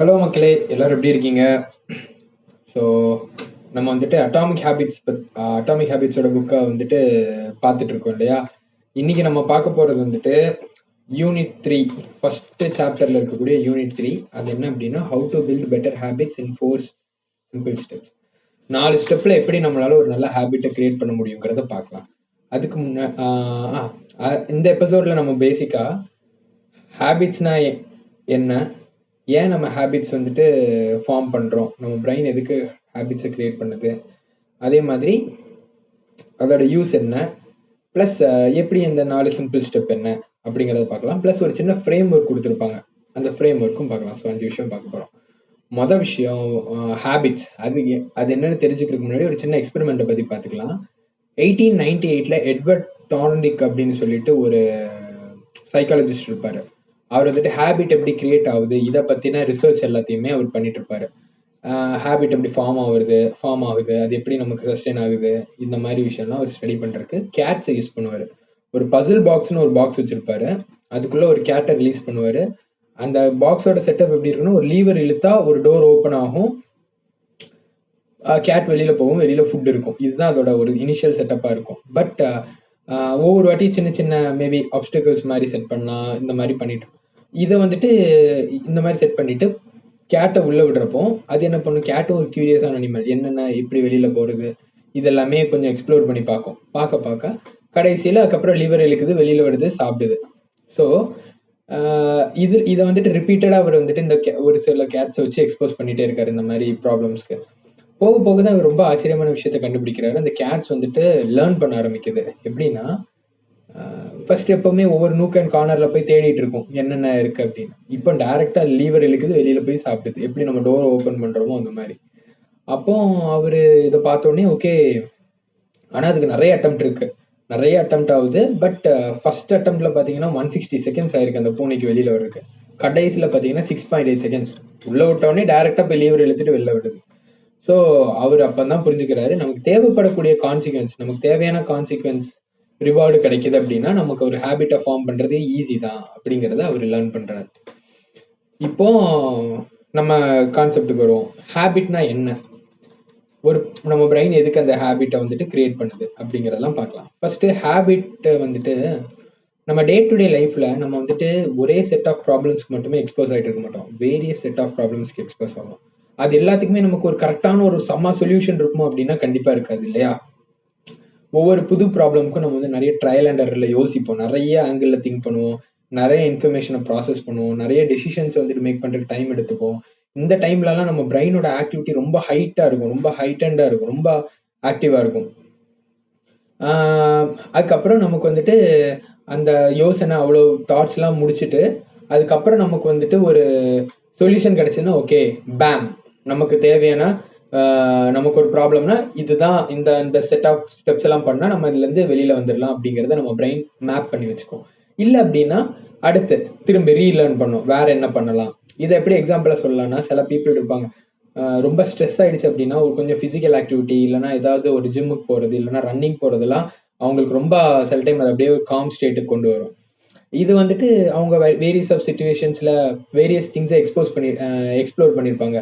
Hello மக்களே, எல்லாரும் எப்படி இருக்கீங்க? ஸோ நம்ம வந்துட்டு அட்டாமிக் ஹேபிட்ஸோட புக்கை வந்துட்டு பார்த்துட்டு இருக்கோம் இல்லையா? இன்னைக்கு நம்ம பார்க்க போகிறது வந்துட்டு யூனிட் 3, ஃபர்ஸ்ட் சாப்டரில் இருக்கக்கூடிய யூனிட் 3. அது என்ன அப்படின்னா, how to build better habits in 4 simple steps. 4 ஸ்டெப்பில் எப்படி நம்மளால ஒரு நல்ல ஹேபிட்டை கிரியேட் பண்ண முடியுங்கிறத பார்க்கலாம். அதுக்கு இந்த எபிசோடில் நம்ம பேசிக்காக ஹேபிட்ஸ்னா என்ன, ஏன் நம்ம ஹேபிட்ஸ் வந்துட்டு ஃபார்ம் பண்ணுறோம், நம்ம பிரெயின் எதுக்கு ஹேபிட்ஸை க்ரியேட் பண்ணுது, அதே மாதிரி அதோட யூஸ் என்ன, ப்ளஸ் எப்படி இந்த 4 சிம்பிள் ஸ்டெப் என்ன அப்படிங்கிறத பார்க்கலாம். ப்ளஸ் ஒரு சின்ன ஃப்ரேம் ஒர்க் கொடுத்துருப்பாங்க, அந்த ஃப்ரேம் ஒர்க்கும் பார்க்கலாம். ஸோ 5 விஷயம் பார்க்க போகிறோம். மொதல் விஷயம் ஹேபிட்ஸ். அது என்னன்னு தெரிஞ்சுக்கிறதுக்கு முன்னாடி ஒரு சின்ன எக்ஸ்பெரிமெண்ட்டை பற்றி பார்த்துக்கலாம். 1898 எட்வர்ட் தார்னிக் அப்படின்னு சொல்லிட்டு ஒரு சைக்காலஜிஸ்ட் இருப்பார். அவர் வந்துட்டு ஹேபிட் எப்படி கிரியேட் ஆகுது, இதை பற்றின ரிசர்ச் எல்லாத்தையுமே அவர் பண்ணிட்டு இருப்பாரு. ஹேபிட் எப்படி ஃபார்ம் ஆகுது, அது எப்படி நமக்கு சஸ்டெயின் ஆகுது, இந்த மாதிரி விஷயம்லாம் அவர் ஸ்டடி பண்ணுறதுக்கு கேட்ஸை யூஸ் பண்ணுவார். ஒரு பசில் பாக்ஸ்னு ஒரு பாக்ஸ் வச்சுருப்பாரு, அதுக்குள்ளே ஒரு கேட்டை ரிலீஸ் பண்ணுவார். அந்த பாக்ஸோட செட்டப் எப்படி இருக்குன்னா, ஒரு லீவர் இழுத்தா ஒரு டோர் ஓப்பன் ஆகும், கேட் வெளியில போகும், வெளியில ஃபுட் இருக்கும். இதுதான் அதோட ஒரு இனிஷியல் செட்டப்பாக இருக்கும். பட் ஒவ்வொரு வாட்டி சின்ன சின்ன மேபி ஆப்ஸ்டிகல்ஸ் மாதிரி செட் பண்ணலாம், இந்த மாதிரி பண்ணிட்டு இதை வந்துட்டு இந்த மாதிரி செட் பண்ணிட்டு கேட்டை உள்ள விடுறப்போ அது என்ன பண்ணும், கேட்டும் ஒரு கியூரியஸான அனிமல், என்னென்ன எப்படி வெளியில போறது இதெல்லாமே கொஞ்சம் எக்ஸ்ப்ளோர் பண்ணி பார்க்க கடைசியில் அதுக்கப்புறம் லிவர் இழுக்குது, வெளியில வருது, சாப்பிடுது. ஸோ இதை வந்துட்டு ரிப்பீட்டடாக அவர் வந்துட்டு இந்த ஒரு சில கேட்ஸை வச்சு எக்ஸ்போஸ் பண்ணிட்டே இருக்காரு இந்த மாதிரி ப்ராப்ளம்ஸ்க்கு. போக போக தான் அவர் ரொம்ப ஆச்சரியமான விஷயத்த கண்டுபிடிக்கிறாரு. அந்த கேட்ஸ் வந்துட்டு லேர்ன் பண்ண ஆரம்பிக்குது. எப்படின்னா, ஃபர்ஸ்ட் எப்பவுமே ஒவ்வொரு நூக் அண்ட் கார்னர்ல போய் தேடிட்டு இருக்கும் என்னென்ன இருக்கு அப்படின்னு. இப்போ டைரக்டா லீவர் இழுக்குது, வெளியில போய் சாப்பிடுது. எப்படி நம்ம டோர் ஓப்பன் பண்றோமோ அந்த மாதிரி. அப்போ அவரு இதை பார்த்தோடனே ஓகே, ஆனா அதுக்கு நிறைய அட்டெம்ப்ட் ஆகுது. பட் ஃபர்ஸ்ட் அட்டெம்ப்ட்ல பாத்தீங்கன்னா 160 செகண்ட்ஸ் ஆயிருக்கு அந்த பூனைக்கு வெளியில வர்றதுக்கு. கடைசியில பாத்தீங்கன்னா 6.8 செகண்ட்ஸ். உள்ள விட்டோடனே டைரக்டா போய் லீவர் இழுத்துட்டு வெளில விடுது. ஸோ அவர் அப்பதான் புரிஞ்சுக்கிறாரு, நமக்கு தேவைப்படக்கூடிய கான்சிக்வன்ஸ், நமக்கு தேவையான கான்சிக்வன்ஸ் ரிவார்டு கிடைக்குது அப்படின்னா நமக்கு ஒரு ஹேபிட்டை ஃபார்ம் பண்றது ஈஸி தான் அப்படிங்கிறத அவர் லேர்ன் பண்றாரு. இப்போ நம்ம கான்செப்டுக்கு வருவோம். ஹேபிட்னா என்ன, நம்ம பிரெயின் எதுக்கு அந்த ஹேபிட்டை வந்துட்டு கிரியேட் பண்ணுது அப்படிங்கிறதெல்லாம் பார்க்கலாம். ஃபர்ஸ்ட் ஹேபிட் வந்துட்டு நம்ம டே டு டே லைஃப்ல நம்ம வந்துட்டு ஒரே செட் ஆஃப் ப்ராப்ளம்ஸ்க்கு மட்டுமே எக்ஸ்போஸ் ஆகிட்டு இருக்க மாட்டோம், வேரியஸ் செட் ஆஃப் ப்ராப்ளம்ஸ்க்கு எக்ஸ்போஸ் ஆகும். அது எல்லாத்துக்குமே நமக்கு ஒரு கரெக்டான ஒரு சொல்யூஷன் இருக்குமோ அப்படின்னா கண்டிப்பா இருக்காது இல்லையா? ஒவ்வொரு புது ப்ராப்ளம்க்கும் நம்ம வந்து நிறைய ட்ரையல் அண்ட் எரர்ல யோசிப்போம், நிறைய ஆங்கிள் திங்க் பண்ணுவோம், நிறைய இன்ஃபர்மேஷனை ப்ராசஸ் பண்ணுவோம், நிறைய டெசிஷன்ஸ் வந்துட்டு மேக் பண்றதுக்கு டைம் எடுத்துப்போம். இந்த டைம்லலாம் நம்ம பிரெயினோட ஆக்டிவிட்டி ரொம்ப ஹைட்டா இருக்கும், ரொம்ப ஹைட்டண்டா இருக்கும், ரொம்ப ஆக்டிவா இருக்கும். அதுக்கப்புறம் நமக்கு வந்துட்டு அந்த யோசனை அவ்வளோ தாட்ஸ்லாம் முடிச்சுட்டு அதுக்கப்புறம் நமக்கு வந்துட்டு ஒரு சொல்யூஷன் கிடைச்சுன்னா ஓகே பேம், நமக்கு தேவையான நமக்கு ஒரு ப்ராப்ளம்னா இதுதான், இந்த இந்த செட் ஆஃப் ஸ்டெப்ஸ் எல்லாம் பண்ணா நம்ம இதுல இருந்து வெளியில வந்துடலாம் அப்படிங்கிறத நம்ம பிரெயின் மேப் பண்ணி வச்சுக்கோம். இல்லை அப்படின்னா அடுத்து திரும்ப ரீலேர்ன் பண்ணும், வேற என்ன பண்ணலாம். இதை எப்படி எக்ஸாம்பிளா சொல்லலாம்னா, சில பீப்புள் இருப்பாங்க, ரொம்ப ஸ்ட்ரெஸ் ஆயிடுச்சு அப்படின்னா ஒரு கொஞ்சம் பிசிக்கல் ஆக்டிவிட்டி இல்லைன்னா ஏதாவது ஒரு ஜிம்முக்கு போறது இல்லைன்னா ரன்னிங் போறதெல்லாம் அவங்களுக்கு ரொம்ப சில டைம் அது அப்படியே காம் ஸ்டேட்டுக்கு கொண்டு வரும். இது வந்துட்டு அவங்க வேரியஸ் ஆஃப் சிச்சுவேஷன்ஸ்ல வேரியஸ் திங்ஸை எக்ஸ்ப்ளோர் பண்ணியிருப்பாங்க.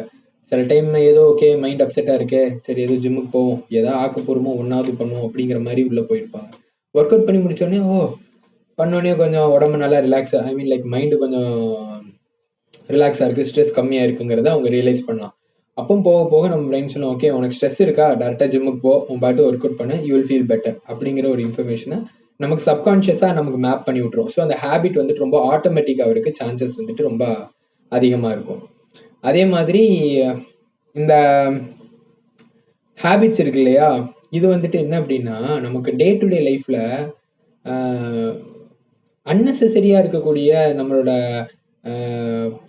சில டைம் ஏதோ ஓகே மைண்ட் அப்செட்டா இருக்கு, சரி ஏதோ ஜிம்முக்கு போவோம், ஏதாவது ஆக்கப்பூர்வமா ஒன்னாவது பண்ணுவோம் அப்படிங்கிற மாதிரி உள்ள போயிருப்பாங்க. ஒர்க் அவுட் பண்ணி முடிச்சோடனே பண்ணோடனே கொஞ்சம் உடம்பு நல்லா ரிலாக்ஸ், ஐ மீன் லைக் மைண்டு கொஞ்சம் ரிலாக்ஸா இருக்கு, ஸ்ட்ரெஸ் கம்மியா இருக்குங்கிறத அவங்க ரியலைஸ் பண்ணலாம். அப்போ போக போக நம்ம பிரெயின் சொல்லுவோம், ஓகே உனக்கு ஸ்ட்ரெஸ் இருக்கா, டேரக்டா ஜிம்முக்கு போ, உன் பாட்டு ஒர்க் அவுட் பண்ண, யூ வில் ஃபீல் பெட்டர் அப்படிங்கிற ஒரு இன்ஃபர்மேஷனை நமக்கு சப்கான்ஷியஸா நமக்கு மேப் பண்ணி விட்டுரும். ஸோ அந்த ஹேபிட் வந்துட்டு ரொம்ப ஆட்டோமேட்டிக்காக இருக்கு, சான்சஸ் வந்துட்டு ரொம்ப அதிகமா இருக்கும். அதே மாதிரி இந்த ஹேபிட்ஸ் இருக்கு இல்லையா, இது வந்துட்டு என்ன அப்படின்னா நமக்கு டே டு டே லைஃப்ல அன்னெசரியா இருக்கக்கூடிய நம்மளோட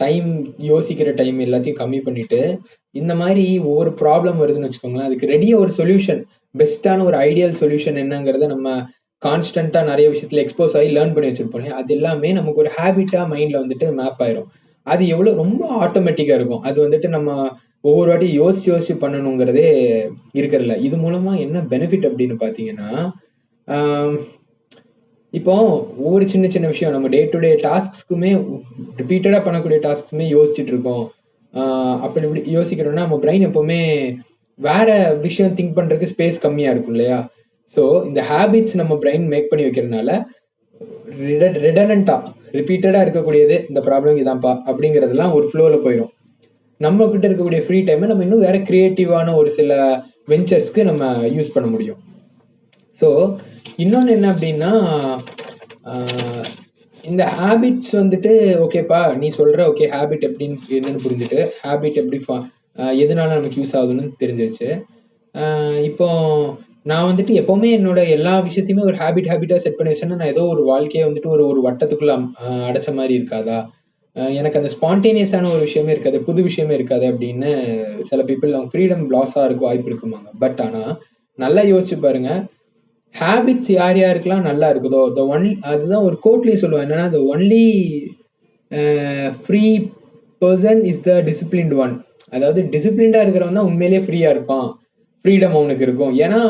டைம், யோசிக்கிற டைம் எல்லாத்தையும் கம்மி பண்ணிட்டு இந்த மாதிரி ஒவ்வொரு ப்ராப்ளம் வருதுன்னு வச்சுக்கோங்களேன், அதுக்கு ரெடியா ஒரு சொல்யூஷன், பெஸ்டான ஒரு ஐடியல் சொல்யூஷன் என்னங்கிறத நம்ம கான்ஸ்டன்டா நிறைய விஷயத்துல எக்ஸ்போஸ் ஆகி லேர்ன் பண்ணி வச்சிருப்போம். அது எல்லாமே நமக்கு ஒரு ஹேபிட்டா மைண்ட்ல வந்துட்டு மேப் ஆயிரும். அது எவ்வளவு ரொம்ப ஆட்டோமேட்டிக்கா இருக்கும். அது வந்துட்டு நம்ம ஒவ்வொரு வாட்டி யோசிச்சு பண்ணணுங்கிறதே இருக்கிறதில்ல. இது மூலமா என்ன பெனிஃபிட் அப்படின்னு பாத்தீங்கன்னா, இப்போ ஒவ்வொரு சின்ன சின்ன விஷயம் நம்ம டே டு டே டாஸ்க்ஸ்க்குமே ரிப்பீட்டடா பண்ணக்கூடிய டாஸ்க்ஸுமே யோசிச்சுட்டு இருக்கோம். அப்படி இப்படி யோசிக்கிறோம்னா நம்ம பிரெயின் எப்பவுமே வேற விஷயம் திங்க் பண்றதுக்கு ஸ்பேஸ் கம்மியா இருக்கும் இல்லையா? ஸோ இந்த ஹேபிட்ஸ் நம்ம பிரெயின் மேக் பண்ணி வைக்கிறதுனால ரிடனண்டா ரிப்பீட்டடா இருக்கக்கூடியது இந்த ப்ராப்ளம் இதான்ப்பா அப்படிங்கிறதுலாம் ஒரு ஃப்ளோல போயிடும். நம்ம கிட்ட இருக்கக்கூடிய ஃப்ரீ டைமை நம்ம இன்னும் வேற கிரியேட்டிவான ஒரு சில வெஞ்சர்ஸ்க்கு நம்ம யூஸ் பண்ண முடியும். ஸோ இன்னொன்று என்ன அப்படின்னா, இந்த ஹேபிட்ஸ் வந்துட்டு ஓகேப்பா நீ சொல்ற ஓகே ஹேபிட் எப்படின்னு என்னன்னு புரிஞ்சுட்டு ஹேபிட் எப்படி எதனால நமக்கு யூஸ் ஆகுதுன்னு தெரிஞ்சிருச்சு. இப்போ நான் வந்துட்டு எப்பவுமே என்னோட எல்லா விஷயத்தையுமே ஒரு ஹேபிட்டா செட் பண்ணி வச்சேன்னா நான் ஏதோ ஒரு வாழ்க்கையை வந்துட்டு ஒரு ஒரு வட்டத்துக்குள்ள அடைச்ச மாதிரி இருக்காதா? எனக்கு அந்த ஸ்பான்டேனியஸான ஒரு விஷயமே இருக்காது, புது விஷயமே இருக்காது அப்படின்னு சில பீப்புள் அவங்க ஃப்ரீடம் லாஸா இருக்க வாய்ப்பு இருக்குமாங்க. பட் ஆனா நல்லா யோசிச்சு பாருங்க, ஹேபிட்ஸ் யார் யாருக்கெல்லாம் நல்லா இருக்குதோ அதுதான் ஒரு கோட்லயே சொல்லுவாங்க என்னன்னா, the only free person is the disciplined one. அதாவது டிசிப்ளின்டா இருக்கிறவன் தான் உண்மையிலேயே ஃப்ரீயா இருப்பான், ஃப்ரீடம் அவனுக்கு இருக்கும். ஏன்னா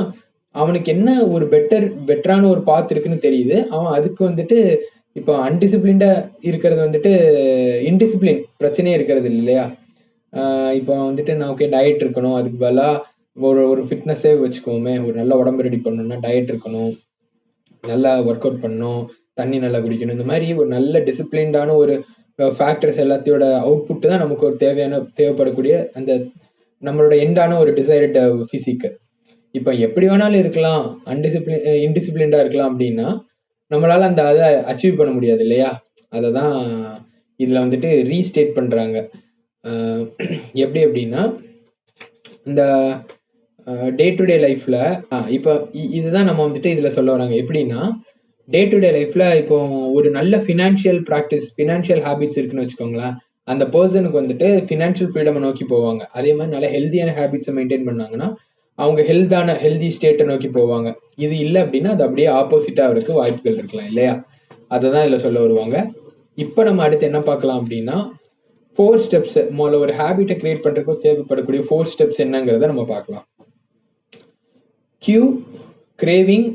அவனுக்கு என்ன ஒரு பெட்டரான ஒரு பாத் இருக்குன்னு தெரியுது. அவன் அதுக்கு வந்துட்டு இப்போ அன்டிசிப்ளின்டா இருக்கிறது வந்துட்டு இன்டிசிப்ளின் பிரச்சனையே இருக்கிறது இல்லையா? இப்போ வந்துட்டு நான் ஓகே டயட் இருக்கணும், அதுக்கு பதிலாக ஒரு ஒரு ஃபிட்னஸே வச்சுக்கோமே, ஒரு நல்ல உடம்பு ரெடி பண்ணணும்னா டயட் இருக்கணும், நல்லா ஒர்க் அவுட் பண்ணணும், தண்ணி நல்லா குடிக்கணும், இந்த மாதிரி ஒரு நல்ல டிசிப்ளின்டான ஒரு ஃபேக்டர்ஸ் எல்லாத்தையோட அவுட்புட் தான் நமக்கு ஒரு தேவைப்படக்கூடிய அந்த நம்மளோட எண்டான ஒரு டிசைர்டு ஃபிசிக். இப்போ எப்படி வேணாலும் இருக்கலாம், இன்டிசிப்ளின்டா இருக்கலாம் அப்படின்னா நம்மளால அந்த அதை அச்சீவ் பண்ண முடியாது இல்லையா? அதை தான் இதுல வந்துட்டு ரீஸ்டேட் பண்றாங்க. எப்படி அப்படின்னா இந்த டே டு டே லைஃப்ல இப்போ இதுதான் நம்ம வந்துட்டு இதுல சொல்ல வராங்க. எப்படின்னா டே டு டே லைஃப்ல இப்போ ஒரு நல்ல ஃபினான்ஷியல் ஹேபிட்ஸ் இருக்குன்னு வச்சுக்கோங்களேன், அந்த பர்சனுக்கு வந்துட்டு ஃபினான்ஷியல் ஃப்ரீடம் நோக்கி போவாங்க. அதே மாதிரி நல்ல ஹெல்தியான ஹேபிட்ஸை மெயின்டைன் பண்ணாங்கன்னா அவங்க ஹெல்தி ஸ்டேட்டை நோக்கி போவாங்க. இது இல்லை அப்படின்னா அது அப்படியே ஆப்போசிட்டா அவருக்கு வாய்ப்புகள் இருக்கலாம் இல்லையா? அதை தான் இதுல சொல்ல வருவாங்க. இப்போ நம்ம அடுத்து என்ன பார்க்கலாம் அப்படின்னா 4 ஸ்டெப்ஸ். முதல்ல ஒரு ஹேபிட்டை கிரியேட் பண்றதுக்கு தேவைப்படக்கூடிய 4 ஸ்டெப்ஸ் என்னங்கிறத நம்ம பார்க்கலாம். Cue, craving,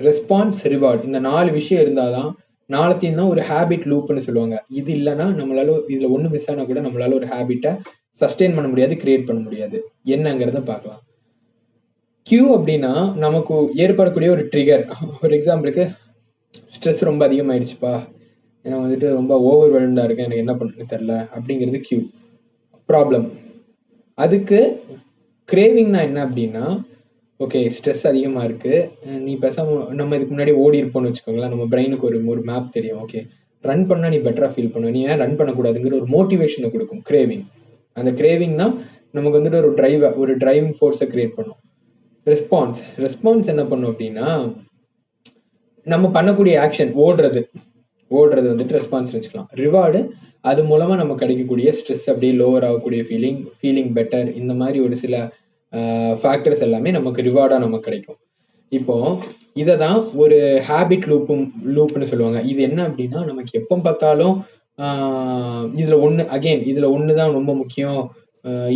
response, reward. இந்த 4 விஷயம் இருந்தாதான் நாளைத்தையும் தான் ஒரு ஹேபிட் லூப்னு சொல்லுவாங்க. இது இல்லைன்னா நம்மளால இதுல ஒண்ணு மிஸ் ஆனா கூட நம்மளால ஒரு ஹேபிட்டை சஸ்டெயின் பண்ண முடியாது, கிரியேட் பண்ண முடியாது. என்னங்கிறத பார்க்கலாம். கியூ அப்படின்னா நமக்கு ஏற்படக்கூடிய ஒரு ட்ரிகர். ஒரு எக்ஸாம்பிளுக்கு ஸ்ட்ரெஸ் ரொம்ப அதிகமாயிடுச்சுப்பா, ஏன்னா வந்துட்டு ரொம்ப ஓவர் வெல்டா இருக்கேன், எனக்கு என்ன பண்ணுறது தெரியல அப்படிங்கிறது கியூ ப்ராப்ளம். அதுக்கு கிரேவிங்னா என்ன அப்படின்னா ஓகே ஸ்ட்ரெஸ் அதிகமா இருக்கு, நீ பேசாம நம்ம இதுக்கு முன்னாடி ஓடி இருப்போம்னு வச்சுக்கோங்களேன், நம்ம பிரெயினுக்கு ஒரு மேப் தெரியும், ஓகே ரன் பண்ணா நீ பெட்டரா ஃபீல் பண்ணுவ, நீ ஏன் ரன் பண்ணக்கூடாதுங்கிற ஒரு மோட்டிவேஷனை கொடுக்கும் கிரேவிங். அந்த கிரேவிங் தான் நமக்கு வந்துட்டு ஒரு டிரைவிங் ஃபோர்ஸை கிரியேட் பண்ணும். ரெஸ்பான்ஸ் என்ன பண்ணும் அப்படின்னா நம்ம பண்ணக்கூடிய ஆக்ஷன் ஓடுறது வந்துட்டு ரெஸ்பான்ஸ் வச்சுக்கலாம். ரிவார்டு அது மூலமா நம்ம கிடைக்கக்கூடிய ஸ்ட்ரெஸ் அப்படியே லோவர் ஆகக்கூடிய ஃபீலிங் பெட்டர், இந்த மாதிரி ஒரு சில ஃபேக்டர்ஸ் எல்லாமே நமக்கு ரிவார்டா நமக்கு கிடைக்கும். இப்போ இதை தான் ஒரு ஹேபிட் லூப்னு சொல்லுவாங்க. இது என்ன அப்படின்னா நமக்கு எப்போ பார்த்தாலும் இதுல ஒண்ணுதான் ரொம்ப முக்கியம்,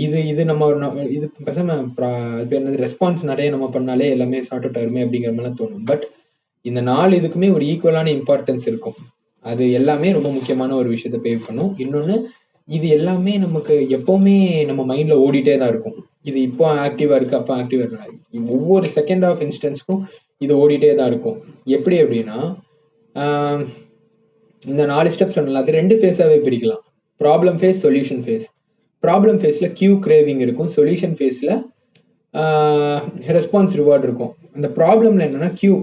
இது நம்ம இது பேசாம ரெஸ்பான்ஸ் நிறைய நம்ம பண்ணாலே எல்லாமே சார்ட் அவுட் ஆயிருமே அப்படிங்கிற மாதிரி தோணும். பட் இந்த 4 இதுக்குமே ஒரு ஈக்குவலான இம்பார்ட்டன்ஸ் இருக்கும். அது எல்லாமே ரொம்ப முக்கியமான ஒரு விஷயத்த பே பண்ணும். இன்னொன்னு இது எல்லாமே நமக்கு எப்பவுமே நம்ம மைண்ட்ல ஓடிட்டே தான் இருக்கும். இது இப்போ ஆக்டிவா இருக்கு, அப்போ ஆக்டிவா இருக்கு, ஒவ்வொரு செகண்ட் ஆஃப் இன்ஸ்டன்ஸ்க்கும் இது ஓடிட்டே தான் இருக்கும். எப்படி அப்படின்னா இந்த 4 ஸ்டெப்ஸ் சொன்னல, அது 2 ஃபேஸாவே பிரிக்கலாம். Problem phase, solution phase. Problem ஃபேஸ்ல கியூ கிரேவிங் இருக்கும், சொல்யூஷன் ஃபேஸ்ல ரெஸ்பான்ஸ் ரிவார்ட் இருக்கும். அந்த ப்ராப்ளம்ல என்னன்னா கியூ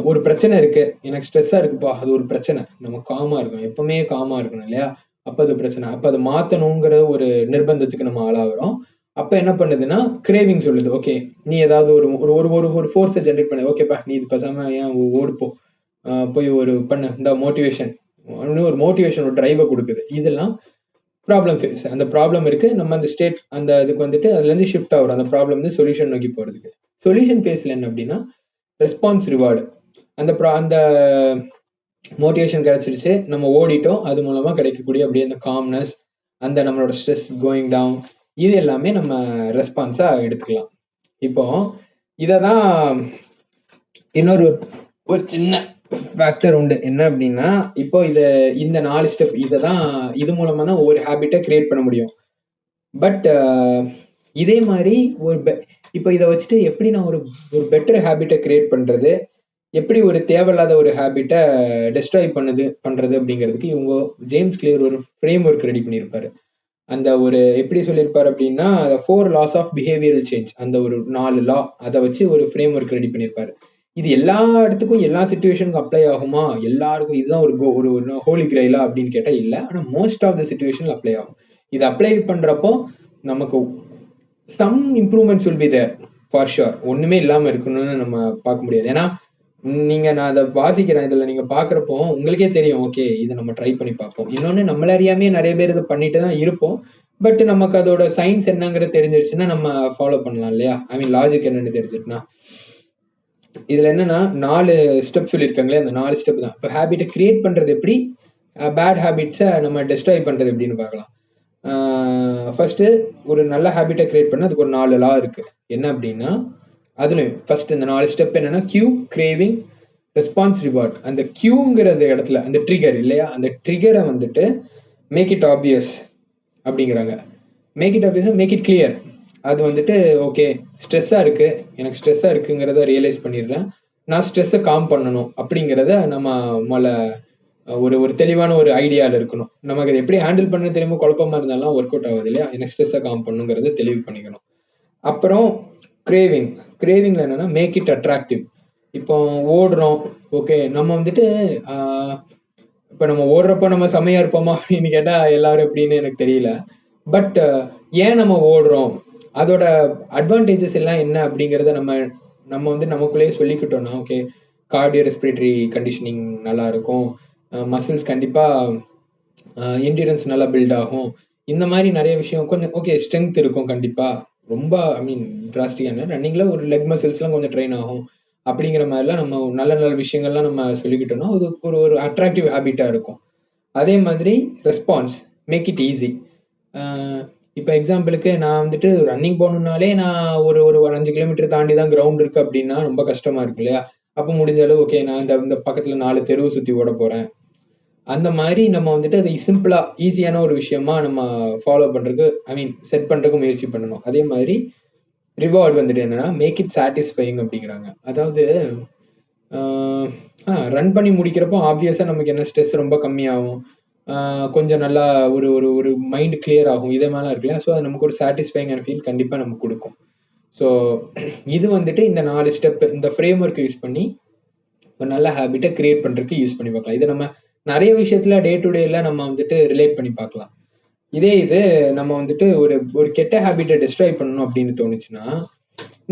ஒரு பிரச்சனை இருக்கு, எனக்கு ஸ்ட்ரெஸ்ஸா இருக்குப்பா, அது ஒரு பிரச்சனை, நம்ம காமா இருக்கணும், எப்பவுமே காமா இருக்கணும் இல்லையா? அப்ப அது பிரச்சனை, அப்ப அதை மாத்தணுங்கிற ஒரு நிர்பந்தத்துக்கு நம்ம ஆளாகிறோம். அப்ப என்ன பண்ணுதுன்னா கிரேவிங் சொல்லுது, ஓகே நீ ஏதாவது ஒரு ஃபோர்ஸை ஜென்ரேட் பண்ணு, ஓகேப்பா நீ இது பேசாம ஏன் ஓடுப்போ, போய் ஒரு பண்ணு, இந்த மோட்டிவேஷன் ஒரு டிரைவை கொடுக்குது. இதெல்லாம் ப்ராப்ளம் ஃபேஸ். அந்த ப்ராப்ளம் இருக்கு, நம்ம அந்த ஸ்டேட் அந்த இதுக்கு வந்துட்டு அதுல இருந்து ஷிஃப்ட் ஆகும், அந்த ப்ராப்ளம் வந்து சொல்யூஷன் நோக்கி போறதுக்கு. சொல்யூஷன் ஃபேஸ்ல என்ன அப்படின்னா ரெஸ்பான்ஸ் ரிவார்டு. அந்த மோட்டிவேஷன் கிடைச்சிருச்சு, நம்ம ஓடிட்டோம், அது மூலமா கிடைக்கக்கூடிய அப்படியே அந்த காம்னஸ், அந்த நம்மளோட ஸ்ட்ரெஸ் கோயிங் டவுன், இது எல்லாமே நம்ம ரெஸ்பான்ஸா எடுத்துக்கலாம். இப்போ இததான் இன்னொரு ஒரு சின்ன ஃபேக்டர் உண்டு. என்ன அப்படின்னா இப்போ இந்த 4 ஸ்டெப் இது மூலமா தான் ஒவ்வொரு ஹேபிட்டை கிரியேட் பண்ண முடியும். பட் இதே மாதிரி இப்போ இதை வச்சுட்டு எப்படி நான் ஒரு ஒரு பெட்டர் ஹேபிட்டை கிரியேட் பண்றது, எப்படி ஒரு தேவையில்லாத ஒரு ஹேபிட்டை டெஸ்ட்ராய் பண்றது அப்படிங்கிறதுக்கு இவங்க ஜேம்ஸ் கிளியர் ஒரு ஃப்ரேம் ஒர்க் ரெடி பண்ணியிருப்பாரு. அந்த ஒரு எப்படி சொல்லியிருப்பாரு அப்படின்னா 4 லாஸ் ஆஃப் பிஹேவியரல் சேஞ்ச், அந்த ஒரு 4 லா அதை வச்சு ஒரு ஃப்ரேம் ஒர்க் ரெடி பண்ணியிருப்பாரு. இது எல்லா இடத்துக்கும் எல்லா சுச்சுவேஷனுக்கும் அப்ளை ஆகுமா, எல்லாருக்கும் இதுதான் ஒரு ஹோலி கிரைலா அப்படின்னு கேட்டா இல்லை. ஆனா மோஸ்ட் ஆஃப் த சுச்சுவேஷன்ல அப்ளை ஆகும். இது அப்ளை பண்றப்போ நமக்கு some improvements will be there for sure. ஒண்ணுமே இல்லாம இருக்கணும்னு நம்ம பார்க்க முடியாது. ஏன்னா நான் அதை வாசிக்கிறேன், இதுல நீங்க பாக்குறப்போ உங்களுக்கே தெரியும், ஓகே இதை நம்ம ட்ரை பண்ணி பார்ப்போம். இன்னொன்னு நம்மள அறியாமே நிறைய பேர் இதை பண்ணிட்டு தான் இருப்போம். பட் நமக்கு அதோட சயின்ஸ் என்னங்கிறது தெரிஞ்சிருச்சுன்னா நம்ம ஃபாலோ பண்ணலாம் இல்லையா? ஐ மீன் லாஜிக் என்னன்னு தெரிஞ்சிட்டுனா. இதுல என்னன்னா 4 ஸ்டெப் சொல்லியிருக்காங்களே, அந்த 4 ஸ்டெப் தான். இப்போ ஹேபிட்டை கிரியேட் பண்றது எப்படி, பேட் ஹேபிட்ஸை நம்ம டெஸ்ட்ராய் பண்றது எப்படின்னு பார்க்கலாம். ஃபர்ஸ்ட் ஒரு நல்ல ஹேபிட்டை கிரியேட் பண்ண அதுக்கு ஒரு 4 லா இருக்கு. என்ன அப்படின்னா அதுலயும் ஃபர்ஸ்ட் இந்த 4 ஸ்டெப் என்னன்னா கியூ, கிரேவிங், ரெஸ்பான்ஸ், ரிவார்ட். அந்த கியூங்கிறது இடத்துல அந்த ட்ரிகர் இல்லையா, அந்த ட்ரிகரை வந்துட்டு மேக் இட் ஆப்வியஸ் அப்படிங்கிறாங்க. Make it obvious, make it clear. அது வந்துட்டு ஓகே ஸ்ட்ரெஸ்ஸா இருக்கு, எனக்கு ஸ்ட்ரெஸ்ஸா இருக்குங்கிறத ரியலைஸ் பண்ணிடுறேன், நான் ஸ்ட்ரெஸ்ஸை காம் பண்ணணும் அப்படிங்கிறத நம்ம முதல்ல ஒரு தெளிவான ஒரு ஐடியாவில் இருக்கணும். நமக்கு அதை எப்படி ஹேண்டில் பண்ண தெரியுமோ, குழப்பமா இருந்தாலும் ஒர்க் அவுட் ஆகுது இல்லையா, எனக்கு ஸ்ட்ரெஸ்ஸை காம் பண்ணுங்கிறத தெளிவு பண்ணிக்கணும். அப்புறம் கிரேவிங்ல என்னன்னா மேக் இட் அட்ராக்டிவ். இப்போ ஓடுறோம், ஓகே நம்ம வந்துட்டு இப்போ நம்ம ஓடுறப்போ நம்ம செமையா இருப்போமா அப்படின்னு கேட்டா எல்லாரும் எப்படின்னு எனக்கு தெரியல. பட் ஏன் நம்ம ஓடுறோம், அதோட அட்வான்டேஜஸ் எல்லாம் என்ன அப்படிங்கிறத நம்ம வந்து நமக்குள்ளேயே சொல்லிக்கிட்டோம்னா ஓகே கார்டியோ ரெஸ்பிரேட்டரி கண்டிஷனிங் நல்லா இருக்கும், மசில்ஸ் கண்டிப்பா என்டியூரன்ஸ் நல்லா பில்ட் ஆகும், இந்த மாதிரி நிறைய விஷயம் கொஞ்சம் ஓகே ஸ்ட்ரென்த் இருக்கும் கண்டிப்பா, ரொம்ப ஐ மீன் டிராஸ்டிக்கான ரன்னிங்ல ஒரு லெக் மசில்ஸ்லாம் கொஞ்சம் ட்ரெயின் ஆகும் அப்படிங்கிற மாதிரிலாம் நம்ம நல்ல நல்ல விஷயங்கள்லாம் நம்ம சொல்லிக்கிட்டோம்னா அது ஒரு அட்ராக்டிவ் ஹேபிட்டா இருக்கும். அதே மாதிரி ரெஸ்பான்ஸ், மேக் இட் ஈஸி. இப்போ எக்ஸாம்பிளுக்கு நான் வந்துட்டு ரன்னிங் போகணுன்னாலே நான் ஒரு 5 கிலோமீட்டர் தாண்டி தான் கிரவுண்ட் இருக்கு அப்படின்னா ரொம்ப கஷ்டமா இருக்கு இல்லையா? அப்போ முடிஞ்ச அளவு ஓகே நான் இந்த பக்கத்துல 4 தெருவு சுத்தி ஓட போறேன், அந்த மாதிரி நம்ம வந்துட்டு அதை சிம்பிளா ஈஸியான ஒரு விஷயமா நம்ம ஃபாலோ பண்றதுக்கு ஐ மீன் செட் பண்றதுக்கு முயற்சி பண்ணணும். அதே மாதிரி ரிவார்ட் வந்துட்டு என்னன்னா மேக் இட் சாட்டிஸ்ஃபைங் அப்படிங்கிறாங்க. அதாவது ரன் பண்ணி முடிக்கிறப்போ ஆப்வியஸா நமக்கு என்ன ஸ்ட்ரெஸ் ரொம்ப கம்மியாகும், கொஞ்சம் நல்லா ஒரு ஒரு ஒரு மைண்ட் கிளியர் ஆகும், இதே மாதிரிலாம் இருக்குல்ல. ஸோ அது நமக்கு ஒரு சாட்டிஸ்ஃபைங்கான ஃபீல் கண்டிப்பாக நமக்கு கொடுக்கும். ஸோ இது வந்துட்டு இந்த 4 ஸ்டெப் இந்த ஃப்ரேம் ஒர்க் யூஸ் பண்ணி ஒரு நல்ல ஹேபிட்டை கிரியேட் பண்றதுக்கு யூஸ் பண்ணி பார்க்கலாம். இதை நம்ம நிறைய விஷயத்துல டே டு டேல நம்ம வந்துட்டு ரிலேட் பண்ணி பார்க்கலாம். இது நம்ம வந்துட்டு ஒரு கெட்ட ஹேபிட்டை டிஸ்ட்ராய் பண்ணணும் அப்படின்னு தோணுச்சுன்னா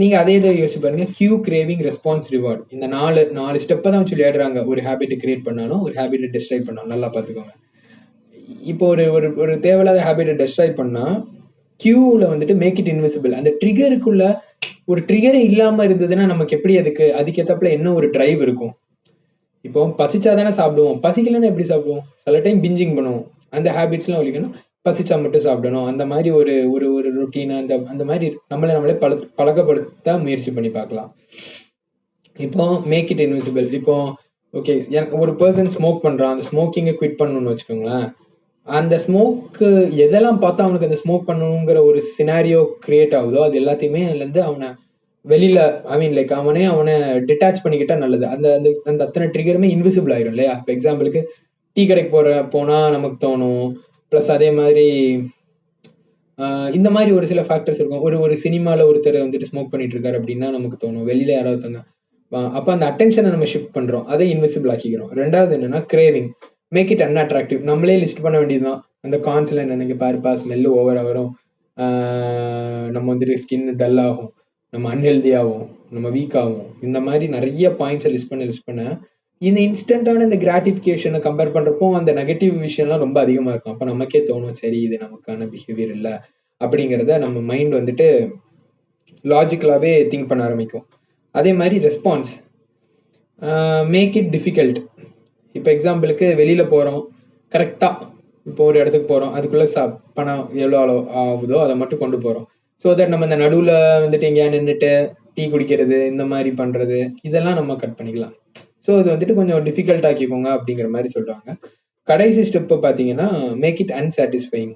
நீங்க அதே இதை யோசிச்சு பாருங்க, கியூ, கிரேவிங், ரெஸ்பான்ஸ், ரிவார்ட். இந்த 4 ஸ்டெப்பை தான் சொல்லி ஆடுறாங்க. ஒரு ஹேபிட்டை கிரியேட் பண்ணாலும் ஒரு ஹேபிட்டை டிஸ்ட்ராய் பண்ணாலும் நல்லா பார்த்துக்கோங்க. இப்போ ஒரு தேவையில்லாத ஹேபிட்டை டெஸ்ட்ராய் பண்ணா கியூல வந்துட்டு மேக் இட் இன்விசிபிள். அந்த ட்ரிகருக்குள்ள ஒரு ட்ரிகரே இல்லாம இருந்ததுன்னா நமக்கு எப்படி அதுக்கேத்தப்பல என்ன ஒரு டிரைவ் இருக்கும். இப்போ பசிச்சாதானே சாப்பிடுவோம், பசிக்கலன்னா எப்படி சாப்பிடுவோம்? சில டைம் பிஞ்சிங் பண்ணுவோம். அந்த ஹேபிட்ஸ்லாம் ஒழிக்கணும், பசிச்சா மட்டும் சாப்பிடணும், அந்த மாதிரி ஒரு ஒரு ஒரு ரொட்டீன் அந்த மாதிரி நம்மளே பழக்கப்படுத்த முயற்சி பண்ணி பார்க்கலாம். இப்போ மேக் இட் இன்விசிபிள். இப்போ ஓகே ஒரு பர்சன் ஸ்மோக் பண்றான், அந்த ஸ்மோக்கிங்கை குவிட் பண்ணணும்னு வச்சுக்கோங்களேன். அந்த ஸ்மோக்கு எதெல்லாம் பார்த்தா அவனுக்கு அந்த ஸ்மோக் பண்ணணுங்கிற ஒரு சினாரியோ கிரியேட் ஆகுதோ அது எல்லாத்தையுமே அதுலேருந்து அவனை வெளியில ஐ மீன் லைக் அவனை டிட்டாச் பண்ணிக்கிட்டா நல்லது. அந்த அந்த அந்த அத்தனை ட்ரிகருமே இன்விசிபிள் ஆயிரும் இல்லையா? இப்போ எக்ஸாம்பிளுக்கு டீ கடைக்கு போனா நமக்கு தோணும். ப்ளஸ் அதே மாதிரி இந்த மாதிரி ஒரு சில ஃபேக்டர்ஸ் இருக்கும். ஒரு சினிமாவில் ஒருத்தர் வந்துட்டு ஸ்மோக் பண்ணிட்டு இருக்காரு அப்படின்னா நமக்கு தோணும், வெளியில யாராவது தங்க. அப்போ அந்த அட்டென்ஷனை நம்ம ஷிஃப்ட் பண்றோம், அதை இன்விசிபிள் ஆக்கிக்கிறோம். ரெண்டாவது என்னன்னா கிரேவிங், மேக் இட் அன்அட்ராக்டிவ். நம்மளே லிஸ்ட் பண்ண வேண்டியதுதான் அந்த கான்ஸ்ல என்னென்ன பாருப்பா, ஸ்மெல்லு ஓவர் வரும், நம்ம வந்துட்டு ஸ்கின் டல் ஆகும், நம்ம அன்ஹெல்தி ஆகும், நம்ம வீக் ஆகும், இந்த மாதிரி நிறைய பாயிண்ட்ஸை லிஸ்ட் பண்ண இந்த இன்ஸ்டன்டான இந்த கிராட்டிஃபிகேஷனை கம்பேர் பண்றப்போ அந்த நெகட்டிவ் விஷயம்லாம் ரொம்ப அதிகமா இருக்கும். அப்போ நமக்கே தோணும் சரி இது நமக்கான பிஹேவியர் இல்லை அப்படிங்கிறத நம்ம மைண்ட் வந்துட்டு லாஜிக்கலாவே திங்க் பண்ண ஆரம்பிக்கும். அதே மாதிரி ரெஸ்பான்ஸ், மேக் இட் டிஃபிகல்ட். இப்போ எக்ஸாம்பிளுக்கு வெளியில போறோம், கரெக்டா இப்போ ஒரு இடத்துக்கு போறோம், அதுக்குள்ள பணம் எவ்வளோ ஆகுதோ அதை மட்டும் கொண்டு போறோம். ஸோ தட் நம்ம இந்த நடுவில் வந்துட்டு எங்கேயா நின்றுட்டு டீ குடிக்கிறது இந்த மாதிரி பண்றது இதெல்லாம் நம்ம கட் பண்ணிக்கலாம். ஸோ இது வந்துட்டு கொஞ்சம் டிஃபிகல்ட் ஆக்கிக்கோங்க அப்படிங்கிற மாதிரி சொல்றாங்க. கடைசி ஸ்டெப்பு பார்த்தீங்கன்னா மேக் இட் அன்சாட்டிஸ்ஃபைங்.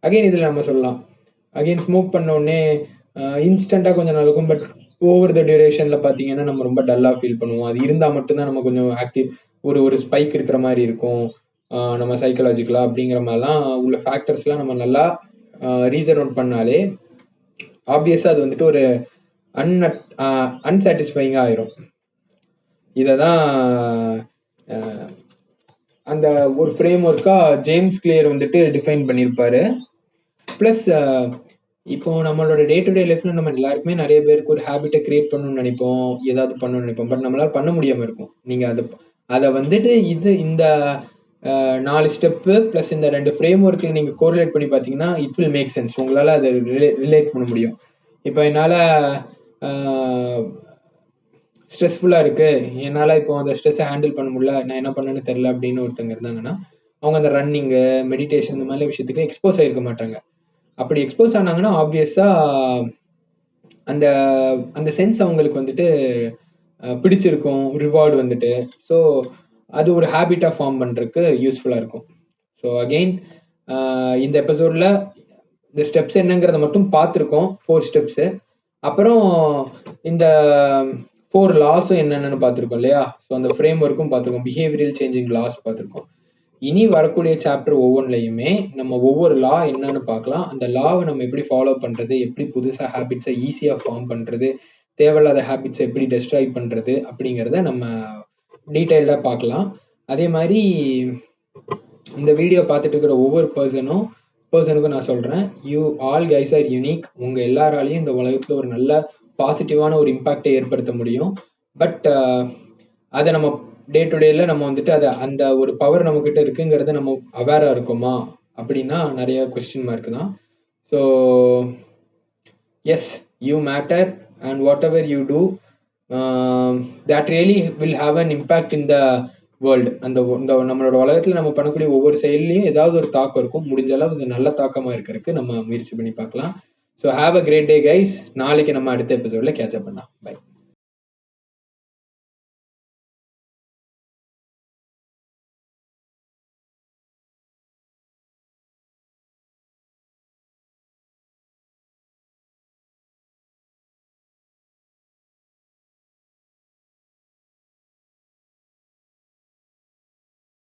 அகைன் இதில் நம்ம சொல்லலாம் அகைன் ஸ்மோக் பண்ண உடனே இன்ஸ்டண்ட்டாக கொஞ்சம் நல்லா இருக்கும். பட் ஓவர் த டியூரேஷனில் பார்த்தீங்கன்னா நம்ம ரொம்ப டல்லாக ஃபீல் பண்ணுவோம். அது இருந்தால் மட்டும்தான் நம்ம கொஞ்சம் ஆக்டிவ் ஒரு ஸ்பைக் இருக்கிற மாதிரி இருக்கும் நம்ம சைக்கலாஜிக்கலாக. அப்படிங்கிற மாதிரிலாம் உள்ள ஃபேக்டர்ஸ்லாம் நம்ம நல்லா ரீசன் அவுட் பண்ணாலே ஆப்வியஸாக அது வந்துட்டு ஒரு அன்சாட்டிஸ்ஃபைங்காக ஆயிரும். இதை தான் அந்த ஒரு ஃப்ரேம் ஒர்க்காக ஜேம்ஸ் கிளியர் வந்துட்டு டிஃபைன் பண்ணியிருப்பாரு. ப்ளஸ் இப்போ நம்மளோட டே டு டே லைஃப்ல நம்ம எல்லாருக்குமே நிறைய பேருக்கு ஒரு ஹேபிட்டை கிரியேட் பண்ணணும்னு நினைப்போம், ஏதாவது பண்ணணும்னு நினைப்போம். பட் நம்மளால பண்ண முடியாம இருக்கும். நீங்க அதை வந்துட்டு இந்த 4 ஸ்டெப்பு ப்ளஸ் இந்த 2 ஃப்ரேம் ஒர்க்ல நீங்க கோரிலேட் பண்ணி பார்த்தீங்கன்னா இட் வில் மேக் சென்ஸ். உங்களால அதை ரிலேட் பண்ண முடியும். இப்போ என்னால் ஸ்ட்ரெஸ்ஃபுல்லாக இருக்கு, என்னால் இப்போ அந்த ஸ்ட்ரெஸ்ஸை ஹேண்டில் பண்ண முடியல, நான் என்ன பண்ணேன்னு தெரில அப்படின்னு ஒருத்தங்க இருந்தாங்கன்னா அவங்க அந்த ரன்னிங்கு, மெடிடேஷன் இந்த மாதிரி விஷயத்துக்கு எக்ஸ்போஸ் ஆகிருக்க மாட்டாங்க. அப்படி எக்ஸ்போஸ் ஆனாங்கன்னா ஆப்வியஸாக அந்த அந்த சென்ஸ் அவங்களுக்கு வந்துட்டு பிடிச்சிருக்கும், ரிவார்டு வந்துட்டு. ஸோ அது ஒரு ஹேபிட்டாக ஃபார்ம் பண்ணுறதுக்கு யூஸ்ஃபுல்லாக இருக்கும். ஸோ அகெயின் இந்த எபிசோடில் இந்த ஸ்டெப்ஸ் என்னங்கிறத மட்டும் பார்த்துருக்கோம், 4 ஸ்டெப்ஸு. அப்புறம் இந்த 4 லாஸும் என்னென்னு பார்த்துருக்கோம் இல்லையா. ஸோ அந்த ஃப்ரேம் ஒர்க்கும் பார்த்துருக்கோம், பிஹேவியரல் சேஞ்சிங் லாஸ் பார்த்துருக்கோம். இனி வரக்கூடிய சாப்டர் ஒவ்வொன்றுலையுமே நம்ம ஒவ்வொரு லா என்னன்னு பார்க்கலாம். அந்த லாவை நம்ம எப்படி ஃபாலோ பண்ணுறது, எப்படி புதுசாக ஹேபிட்ஸை ஈஸியாக ஃபார்ம் பண்ணுறது, தேவையில்லாத ஹேபிட்ஸை எப்படி டெஸ்ட்ராய் பண்ணுறது அப்படிங்கிறத நம்ம டீட்டெயில்டாக பார்க்கலாம். அதே மாதிரி இந்த வீடியோ பார்த்துட்டு இருக்கிற ஒவ்வொரு பர்சனுக்கும் நான் சொல்கிறேன், you all guys are unique. உங்கள் எல்லாராலையும் இந்த உலகத்தில் ஒரு நல்ல பாசிட்டிவான ஒரு இம்பாக்டை ஏற்படுத்த முடியும். பட் அதை நம்ம டே டு டேல நம்ம வந்துட்டு அந்த ஒரு பவர் நம்மக்கிட்ட இருக்குங்கிறத நம்ம அவேராக இருக்கோமா அப்படின்னா நிறைய கொஸ்டின் மார்க் தான். So yes, you matter and whatever you do that really will have an impact in the world. அந்த நம்மளோட உலகத்தில் நம்ம பண்ணக்கூடிய ஒவ்வொரு செயல்லையும் ஏதாவது ஒரு தாக்கம் இருக்கும். முடிஞ்ச அளவு அது நல்ல தாக்கமாக இருக்கிறதுக்கு நம்ம முயற்சி பண்ணி பார்க்கலாம். So have a great day guys. நாளைக்கு நம்ம அடுத்த எபிசோட்ல கேட்ச் அப் பண்ணலாம். பை.